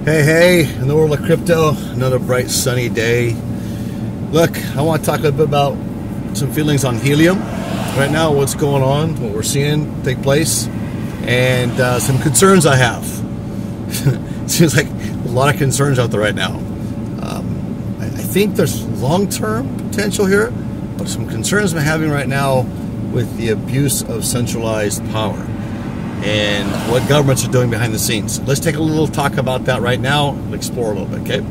Hey, in the world of crypto, another bright sunny day. Look, I want to talk a little bit about some feelings on Helium. Right now, what's going on, what we're seeing take place, and some concerns I have. Seems like a lot of concerns out there right now. I think there's long-term potential here, but some concerns I'm having right now with the abuse of centralized power and what governments are doing behind the scenes. Let's take a little talk about that right now and explore a little bit, okay?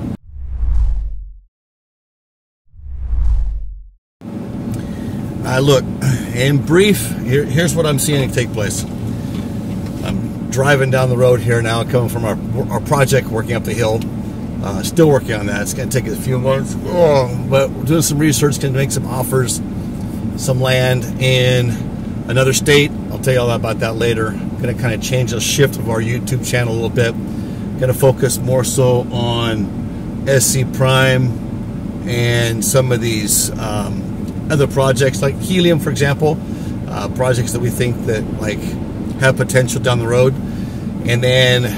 Look, in brief, here's what I'm seeing take place. I'm driving down the road here now, coming from our project, working up the hill. Still working on that. It's going to take a few months, but we're doing some research, going to make some offers, some land in another state. I'll tell you all about that later. Going to kind of change the shift of our YouTube channel a little bit. Going to focus more so on SC Prime and some of these other projects like Helium, for example, projects that we think that like have potential down the road, and then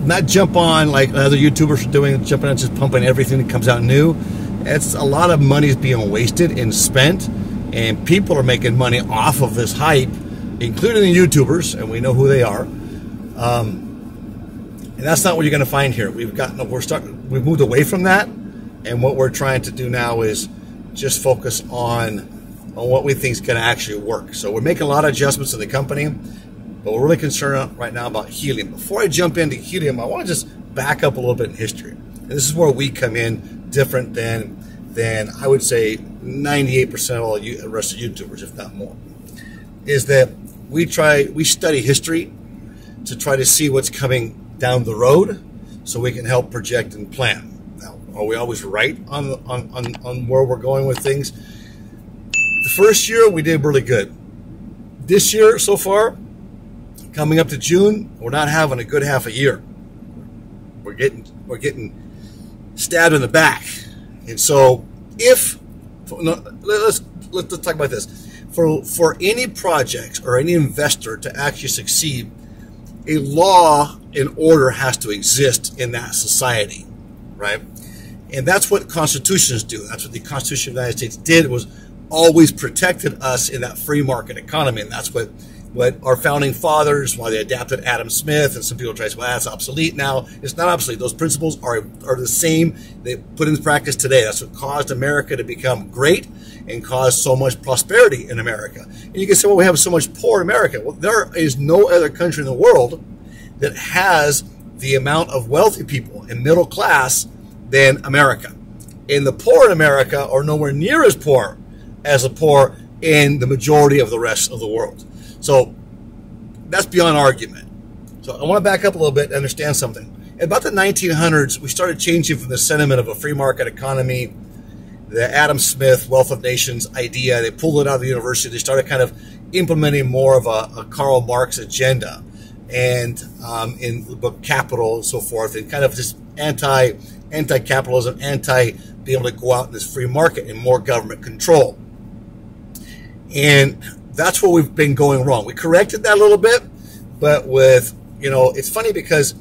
not jump on like other YouTubers are doing, jumping on just pumping everything that comes out new. It's a lot of money is being wasted and spent, and people are making money off of this hype, including the YouTubers, and we know who they are. And that's not what you're going to find here. We've moved away from that, and what we're trying to do now is just focus on what we think is going to actually work. So we're making a lot of adjustments in the company, but we're really concerned right now about Helium. Before I jump into Helium, I want to just back up a little bit in history. And this is where we come in different than I would say 98% of all the rest of YouTubers, if not more, is that we study history to try to see what's coming down the road so we can help project and plan. Now, are we always right on where we're going with things? The first year we did really good. This year so far, coming up to June, we're not having a good half a year. We're getting stabbed in the back. And so let's talk about this. For any projects or any investor to actually succeed, a law and order has to exist in that society, right? And that's what constitutions do. That's what the Constitution of the United States did. It was always protected us in that free market economy. And that's what our founding fathers, why they adapted Adam Smith, and some people try to say, well, that's obsolete now. It's not obsolete. Those principles are the same. They put into practice today. That's what caused America to become great and caused so much prosperity in America. And you can say, well, we have so much poor in America. Well, there is no other country in the world that has the amount of wealthy people and middle class than America. And the poor in America are nowhere near as poor as the poor in the majority of the rest of the world. So that's beyond argument. So I want to back up a little bit and understand something. In about the 1900s, we started changing from the sentiment of a free market economy, the Adam Smith Wealth of Nations idea. They pulled it out of the university. They started kind of implementing more of a Karl Marx agenda, and in the book Capital and so forth, and kind of just anti-capitalism, being able to go out in this free market and more government control. And that's where we've been going wrong. We corrected that a little bit, but with, it's funny because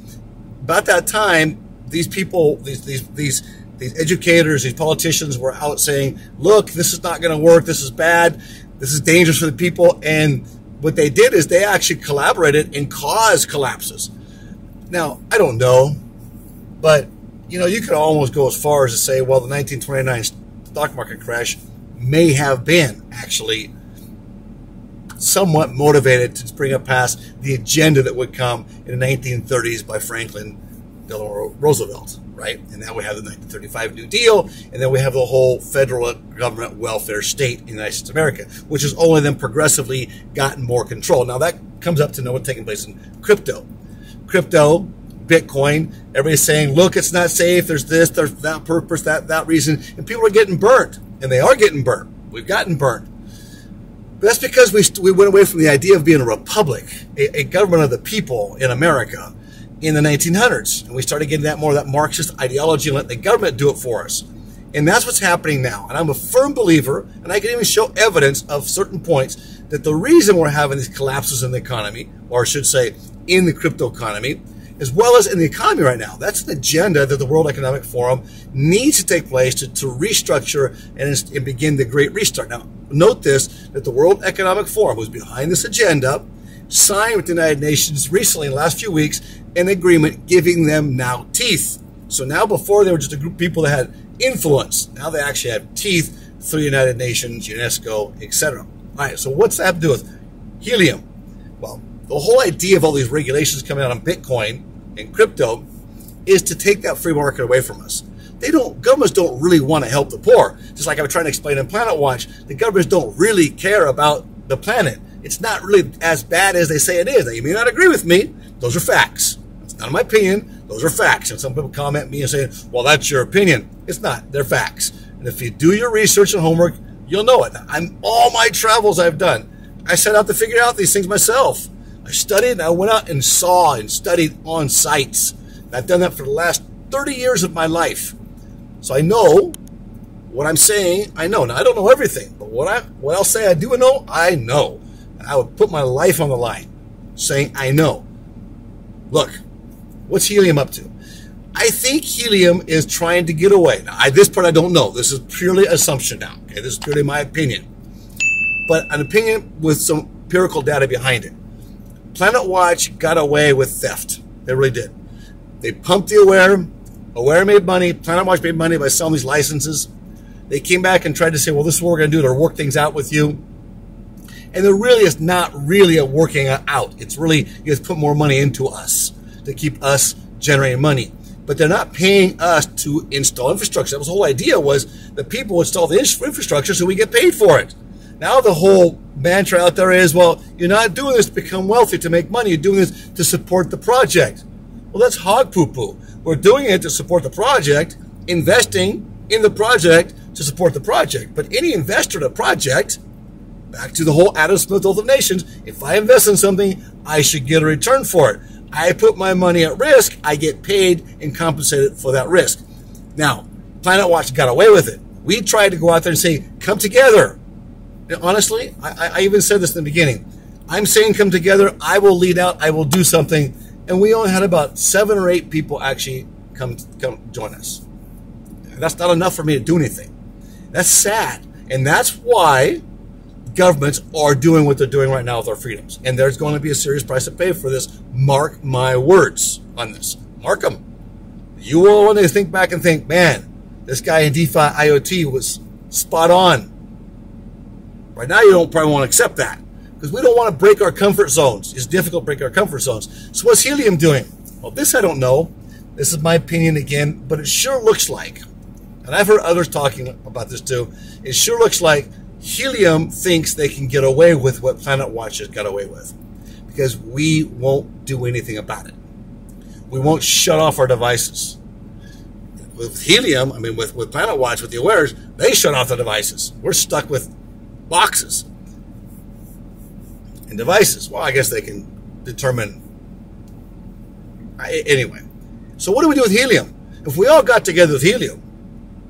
about that time, these people, these educators, these politicians were out saying, look, this is not going to work. This is bad. This is dangerous for the people. And what they did is they actually collaborated and caused collapses. Now, I don't know, but, you could almost go as far as to say, well, the 1929 stock market crash may have been actually somewhat motivated to bring up past the agenda that would come in the 1930s by Franklin Delano Roosevelt, right? And now we have the 1935 New Deal, and then we have the whole federal government welfare state in the United States of America, which has only then progressively gotten more control. Now that comes up to know what's taking place in crypto. Bitcoin, everybody's saying, look, it's not safe, there's this, there's that purpose, that reason, and people are getting burnt, and they are getting burnt. We've gotten burnt. But that's because we went away from the idea of being a republic, a government of the people in America in the 1900s. And we started getting that more of that Marxist ideology and let the government do it for us. And that's what's happening now. And I'm a firm believer, and I can even show evidence of certain points, that the reason we're having these collapses in the economy, or I should say in the crypto economy, as well as in the economy right now. That's an agenda that the World Economic Forum needs to take place to restructure and begin the Great Restart. Now, note this, that the World Economic Forum, who's behind this agenda, signed with the United Nations recently in the last few weeks an agreement giving them now teeth. So now before they were just a group of people that had influence. Now they actually have teeth through the United Nations, UNESCO, etc. All right, so what's that have to do with helium? Well, the whole idea of all these regulations coming out on Bitcoin and crypto is to take that free market away from us. Governments don't really want to help the poor. Just like I was trying to explain in Planet Watch, the governments don't really care about the planet. It's not really as bad as they say it is. Now, you may not agree with me. Those are facts. It's not my opinion. Those are facts. And some people comment me and say, well, that's your opinion. It's not. They're facts. And if you do your research and homework, you'll know it. All my travels I've done, I set out to figure out these things myself. I studied and I went out and saw and studied on sites. And I've done that for the last 30 years of my life. So I know what I'm saying. I know. Now, I don't know everything, but what I'll say I do know, I know. And I would put my life on the line saying I know. Look, what's helium up to? I think helium is trying to get away. Now, this part I don't know. This is purely assumption now. Okay, this is purely my opinion. But an opinion with some empirical data behind it. Planet Watch got away with theft. They really did. They pumped the Aware. Aware made money. Planet Watch made money by selling these licenses. They came back and tried to say, well, this is what we're going to do to work things out with you. And there really is not really a working out. It's really, you just put more money into us to keep us generating money. But they're not paying us to install infrastructure. That was the whole idea, was that people would install the infrastructure so we get paid for it. Now the whole mantra out there is, well, you're not doing this to become wealthy, to make money. You're doing this to support the project. Well, that's hog poo-poo. We're doing it to support the project, investing in the project to support the project. But any investor in a project, back to the whole Adam Smith Oath of Nations, if I invest in something, I should get a return for it. I put my money at risk, I get paid and compensated for that risk. Now, Planet Watch got away with it. We tried to go out there and say, come together. And honestly, I even said this in the beginning. I'm saying come together, I will lead out, I will do something. And we only had about 7 or 8 people actually come join us. That's not enough for me to do anything. That's sad. And that's why governments are doing what they're doing right now with our freedoms. And there's going to be a serious price to pay for this. Mark my words on this. Mark them. You will want to think back and think, man, this guy in DeFi IoT was spot on. Right now, you don't probably want to accept that because we don't want to break our comfort zones. It's difficult to break our comfort zones. So what's helium doing? Well, this I don't know. This is my opinion again, but it sure looks like, and I've heard others talking about this too, it sure looks like helium thinks they can get away with what Planet Watch has got away with because we won't do anything about it. We won't shut off our devices. With helium, I mean, with Planet Watch, with the Awares, they shut off the devices. We're stuck with boxes and devices. Well, I guess they can determine. Anyway, so what do we do with helium? If we all got together with helium,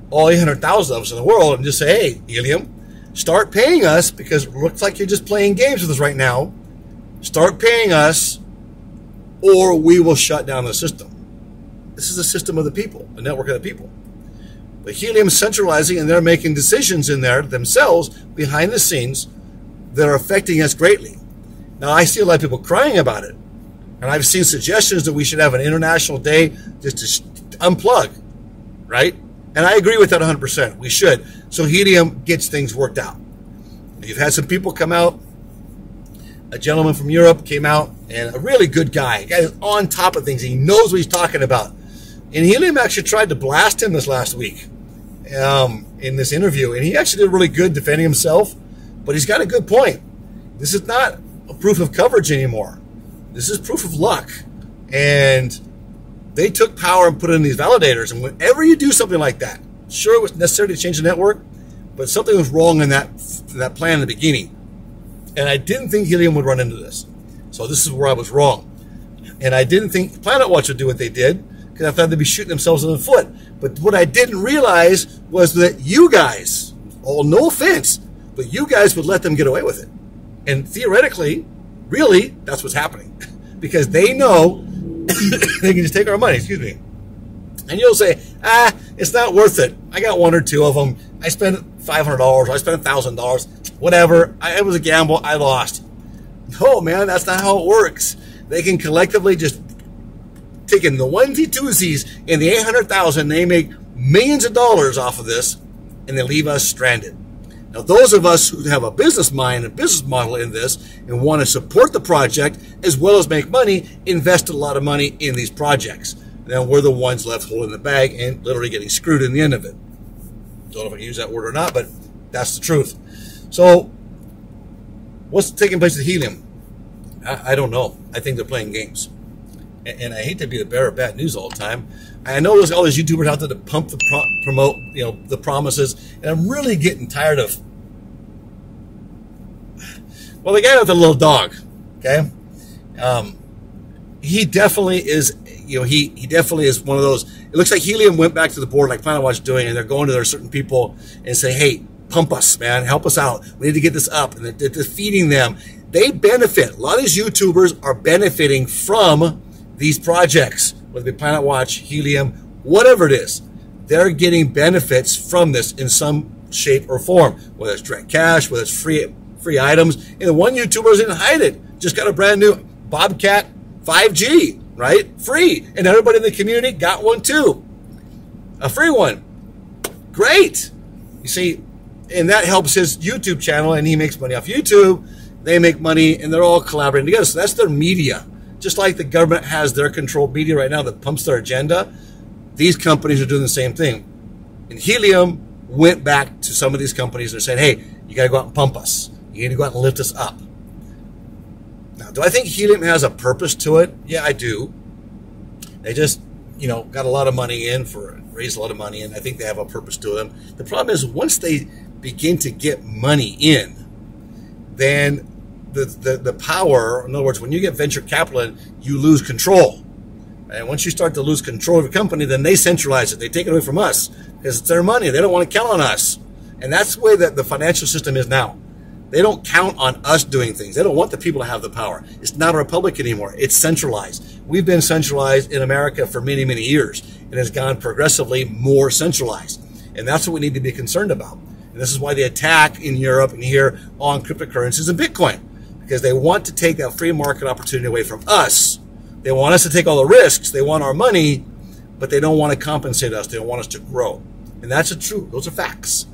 all 800,000 of us in the world, and just say, hey, helium, start paying us because it looks like you're just playing games with us right now. Start paying us or we will shut down the system. This is a system of the people, a network of the people. But helium is centralizing and they're making decisions in there themselves behind the scenes that are affecting us greatly. Now, I see a lot of people crying about it. And I've seen suggestions that we should have an international day just to unplug, right? And I agree with that 100%. We should. So helium gets things worked out. You've had some people come out. A gentleman from Europe came out, and a really good guy. A guy who's on top of things. He knows what he's talking about. And helium actually tried to blast him this last week in this interview. And he actually did really good defending himself. But he's got a good point. This is not a proof of coverage anymore. This is proof of luck. And they took power and put it in these validators. And whenever you do something like that, sure, it was necessary to change the network, but something was wrong in that plan in the beginning. And I didn't think helium would run into this. So this is where I was wrong. And I didn't think Planet Watch would do what they did because I thought they'd be shooting themselves in the foot. But what I didn't realize was that you guys, no offense, but you guys would let them get away with it. And theoretically, really, that's what's happening. Because they know They can just take our money, excuse me. And you'll say, it's not worth it. I got one or two of them. I spent $500. I spent $1,000. Whatever. It was a gamble. I lost. No, man, that's not how it works. They can collectively just take in the onesie twosies and the 800,000. They make millions of dollars off of this, and they leave us stranded. Now, those of us who have a business mind, a business model in this, and want to support the project as well as make money, invest a lot of money in these projects. Then we're the ones left holding the bag and literally getting screwed in the end of it. Don't know if I can use that word or not, but that's the truth. So, what's taking place with Helium? I don't know. I think they're playing games. And I hate to be the bearer of bad news all the time. I know there's all these YouTubers out there that pump promote, the promises, and I'm really getting tired of. Well, the guy with the little dog, okay? He definitely is. He definitely is one of those. It looks like Helium went back to the board like Planet Watch doing, and they're going to their certain people and say, "Hey, pump us, man, help us out. We need to get this up," and they're defeating them. They benefit. A lot of these YouTubers are benefiting from these projects, whether it be Planet Watch, Helium, whatever it is. They're getting benefits from this in some shape or form, whether it's direct cash, whether it's free items. And the one YouTuber didn't hide it. Just got a brand new Bobcat 5G, right? Free. And everybody in the community got one too. A free one. Great. You see, and that helps his YouTube channel, and he makes money off YouTube. They make money, and they're all collaborating together. So that's their media. Just like the government has their controlled media right now that pumps their agenda, these companies are doing the same thing. And Helium went back to some of these companies and said, "Hey, you got to go out and pump us. You need to go out and lift us up." Now, do I think Helium has a purpose to it? Yeah, I do. They just, got a lot of money in raised a lot of money, and I think they have a purpose to them. The problem is once they begin to get money in, then the power, in other words, when you get venture capital in, you lose control. And once you start to lose control of a company, then they centralize it. They take it away from us because it's their money. They don't want to count on us. And that's the way that the financial system is now. They don't count on us doing things. They don't want the people to have the power. It's not a republic anymore. It's centralized. We've been centralized in America for many, many years, and it's gone progressively more centralized. And that's what we need to be concerned about. And this is why the attack in Europe and here on cryptocurrencies and Bitcoin, because they want to take that free market opportunity away from us. They want us to take all the risks. They want our money, but they don't want to compensate us. They don't want us to grow. And that's true. Those are facts.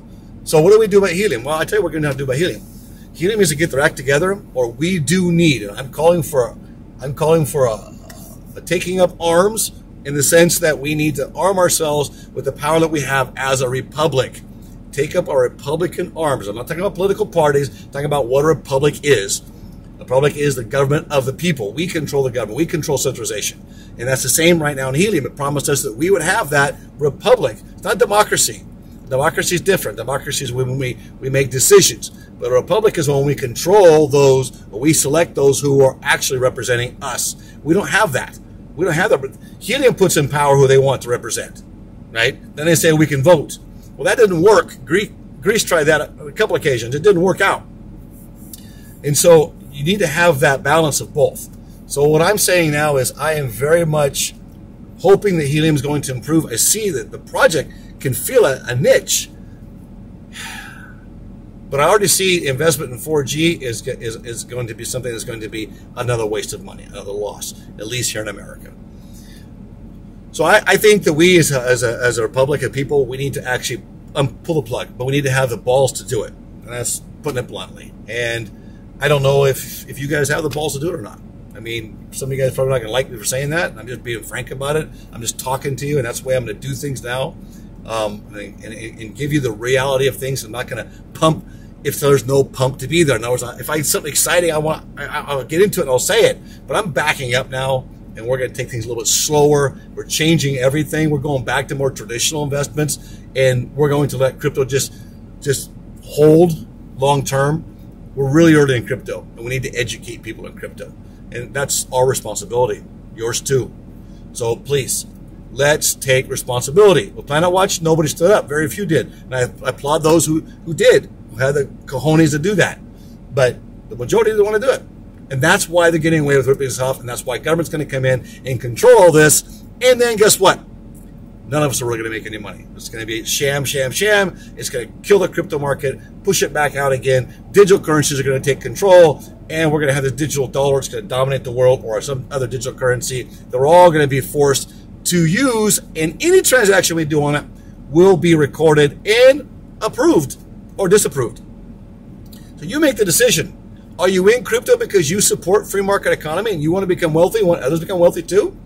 So what do we do about Helium? Well, I tell you what we're going to have to do about Helium. Helium is to get their act together, or we do need, and I'm calling for a taking up arms in the sense that we need to arm ourselves with the power that we have as a republic. Take up our Republican arms. I'm not talking about political parties. I'm talking about what a republic is. A republic is the government of the people. We control the government. We control centralization. And that's the same right now in Helium. It promised us that we would have that republic. It's not democracy. Democracy is different. Democracy is when we make decisions. But a republic is when we control those, or we select those who are actually representing us. We don't have that. We don't have that. Helium puts in power who they want to represent, right? Then they say we can vote. Well, that didn't work. Greece tried that a couple occasions. It didn't work out. And so you need to have that balance of both. So what I'm saying now is I am very much hoping that Helium is going to improve. I see that the project can feel a niche. But I already see investment in 4G is going to be something that's going to be another waste of money, another loss, at least here in America. So I think that we as a republic of people, we need to actually pull the plug, but we need to have the balls to do it. And that's putting it bluntly. And I don't know if you guys have the balls to do it or not. I mean, some of you guys are probably not going to like me for saying that. I'm just being frank about it. I'm just talking to you, and that's the way I'm going to do things now. And give you the reality of things. I'm not going to pump if there's no pump to be there. In other words, if I have something exciting, I'll get into it and I'll say it. But I'm backing up now, and we're going to take things a little bit slower. We're changing everything. We're going back to more traditional investments, and we're going to let crypto just hold long term. We're really early in crypto, and we need to educate people in crypto. And that's our responsibility, yours too. So please, let's take responsibility. With Planet Watch, nobody stood up. Very few did. And I applaud those who did, who had the cojones to do that. But the majority didn't want to do it. And that's why they're getting away with ripping this off, and that's why government's going to come in and control all this. And then guess what? None of us are really going to make any money. It's going to be sham, sham, sham. It's going to kill the crypto market, push it back out again. Digital currencies are going to take control, and we're going to have this digital dollar. It's going to dominate the world, or some other digital currency that we're all going to be forced to use, and any transaction we do on it will be recorded and approved or disapproved. So you make the decision. Are you in crypto because you support free market economy and you want to become wealthy and want others to become wealthy too?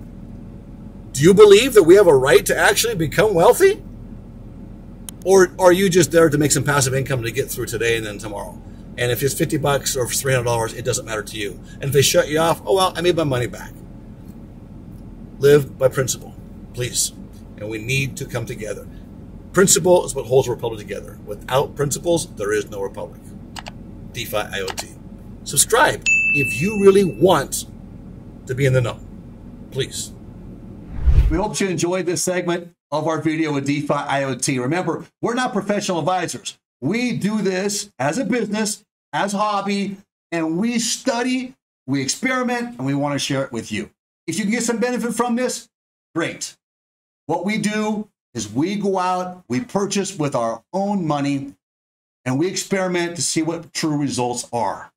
Do you believe that we have a right to actually become wealthy? Or are you just there to make some passive income to get through today and then tomorrow? And if it's $50 or if it's $300, it doesn't matter to you. And if they shut you off, oh well, I made my money back. Live by principle, please. And we need to come together. Principle is what holds a republic together. Without principles, there is no republic. DeFi IoT. Subscribe if you really want to be in the know. Please. We hope you enjoyed this segment of our video with DeFi IoT. Remember, we're not professional advisors. We do this as a business, as a hobby, and we study, we experiment, and we want to share it with you. If you can get some benefit from this, great. What we do is we go out, we purchase with our own money, and we experiment to see what true results are.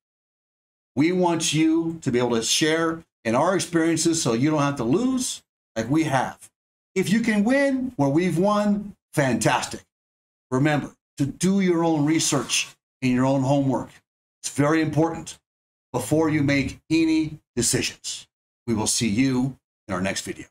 We want you to be able to share in our experiences so you don't have to lose like we have. If you can win where we've won, fantastic. Remember to do your own research and your own homework. It's very important before you make any decisions. We will see you in our next video.